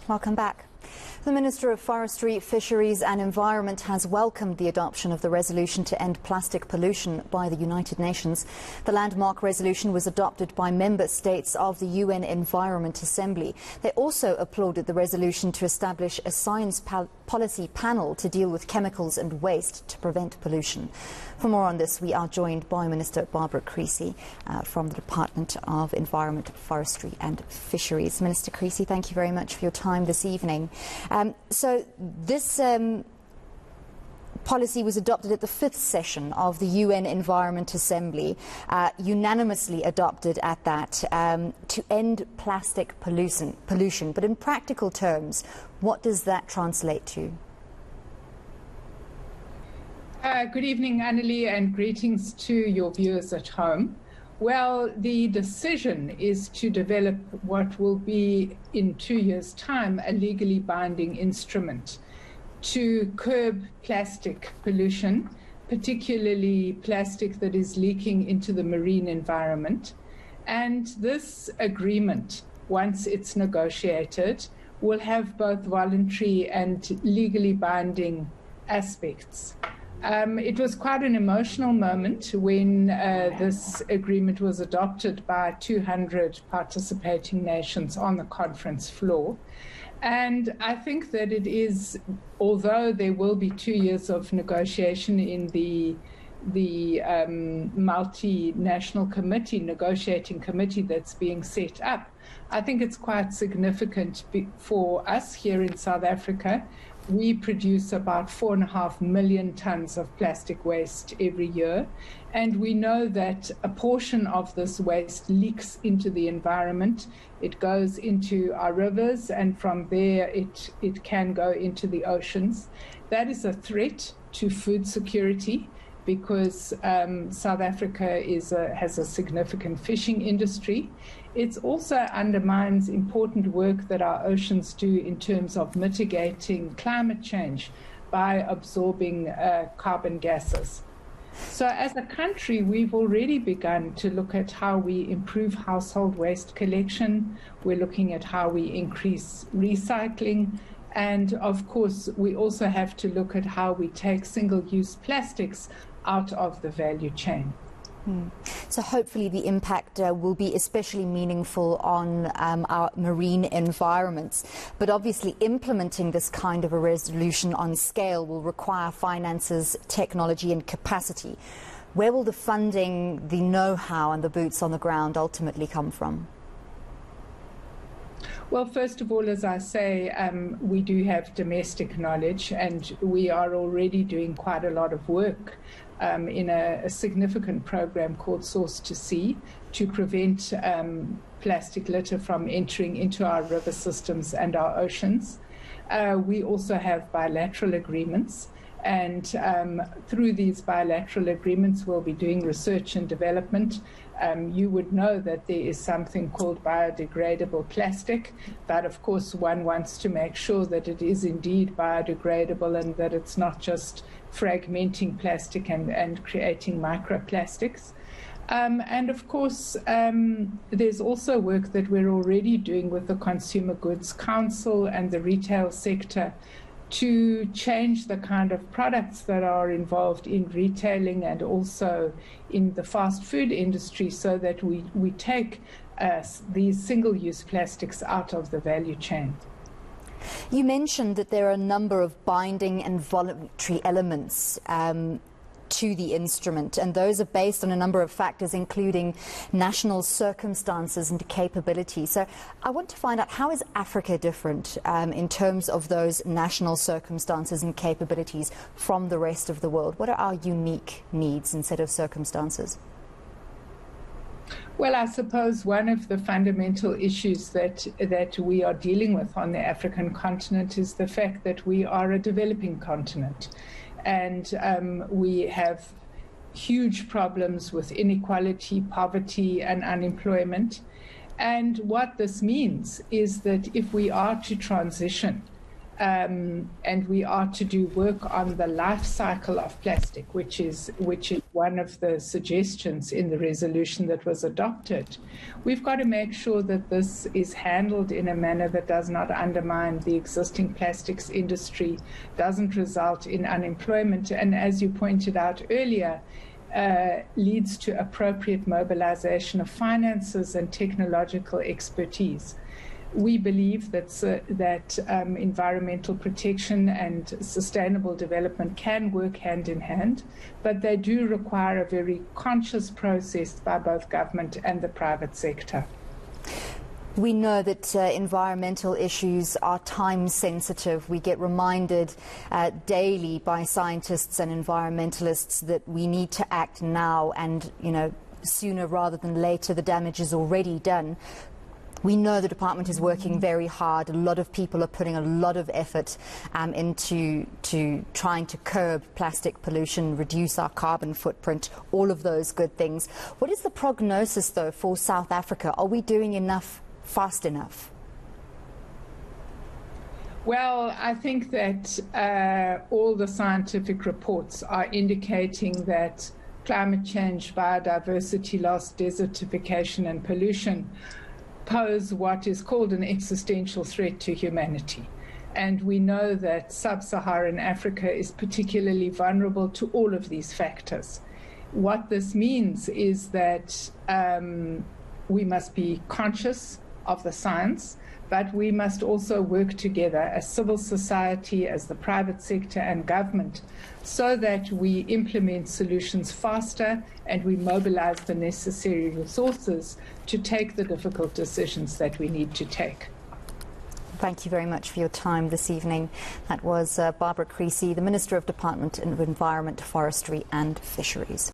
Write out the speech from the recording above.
Welcome back. The Minister of Forestry, Fisheries and Environment has welcomed the adoption of the resolution to end plastic pollution by the United Nations. The landmark resolution was adopted by member states of the UN Environment Assembly. They also applauded the resolution to establish a science policy panel to deal with chemicals and waste to prevent pollution. For more on this, we are joined by Minister Barbara Creecy from the Department of Environment, Forestry and Fisheries. Minister Creecy, thank you very much for your time this evening. So this policy was adopted at the 5th session of the UN Environment Assembly, unanimously adopted at that, to end plastic pollution. But in practical terms, what does that translate to? Good evening, Anlie, and greetings to your viewers at home. Well, the decision is to develop what will be, in 2 years' time, a legally binding instrument to curb plastic pollution, particularly plastic that is leaking into the marine environment. And this agreement, once it's negotiated, will have both voluntary and legally binding aspects. It was quite an emotional moment when this agreement was adopted by 200 participating nations on the conference floor. And I think that it is, although there will be 2 years of negotiation in the multinational committee, negotiating committee that's being set up, I think it's quite significant for us here in South Africa. We produce about 4.5 million tons of plastic waste every year, and we know that a portion of this waste leaks into the environment. It goes into our rivers, and from there it can go into the oceans. That is a threat to food security, because South Africa has a significant fishing industry. It also undermines important work that our oceans do in terms of mitigating climate change by absorbing carbon gases. So as a country, we've already begun to look at how we improve household waste collection. We're looking at how we increase recycling. And of course, we also have to look at how we take single-use plastics out of the value chain. So hopefully the impact will be especially meaningful on our marine environments. But obviously implementing this kind of a resolution on scale will require finances, technology and capacity. Where will the funding, the know-how and the boots on the ground ultimately come from? Well, first of all, as I say, we do have domestic knowledge, and we are already doing quite a lot of work in a significant program called Source to Sea to prevent plastic litter from entering into our river systems and our oceans. We also have bilateral agreements, and through these bilateral agreements we'll be doing research and development. You would know that there is something called biodegradable plastic, but of course one wants to make sure that it is indeed biodegradable and that it's not just fragmenting plastic and creating microplastics. And of course, there's also work that we're already doing with the Consumer Goods Council and the retail sector to change the kind of products that are involved in retailing and also in the fast food industry, so that we take these single-use plastics out of the value chain. You mentioned that there are a number of binding and voluntary elements to the instrument, and those are based on a number of factors, including national circumstances and capability. So I want to find out, how is Africa different in terms of those national circumstances and capabilities from the rest of the world? What are our unique needs and set of circumstances? Well, I suppose one of the fundamental issues that we are dealing with on the African continent is the fact that we are a developing continent. And we have huge problems with inequality, poverty and unemployment. And what this means is that if we are to transition and we are to do work on the life cycle of plastic, which is one of the suggestions in the resolution that was adopted. We've got to make sure that this is handled in a manner that does not undermine the existing plastics industry, doesn't result in unemployment, and as you pointed out earlier, leads to appropriate mobilization of finances and technological expertise. We believe that environmental protection and sustainable development can work hand in hand, but they do require a very conscious process by both government and the private sector. We know that environmental issues are time sensitive. We get reminded daily by scientists and environmentalists that we need to act now, and sooner rather than later. The damage is already done. We know the department is working very hard. A lot of people are putting a lot of effort into trying to curb plastic pollution, reduce our carbon footprint, all of those good things. What is the prognosis, though, for South Africa? Are we doing enough fast enough? Well, I think that all the scientific reports are indicating that climate change, biodiversity loss, desertification and pollution pose what is called an existential threat to humanity. And we know that sub-Saharan Africa is particularly vulnerable to all of these factors. What this means is that we must be conscious of the science, but we must also work together as civil society, as the private sector and government, so that we implement solutions faster and we mobilize the necessary resources to take the difficult decisions that we need to take. Thank you very much for your time this evening. That was Barbara Creecy, the Minister of Department of Environment, Forestry and Fisheries.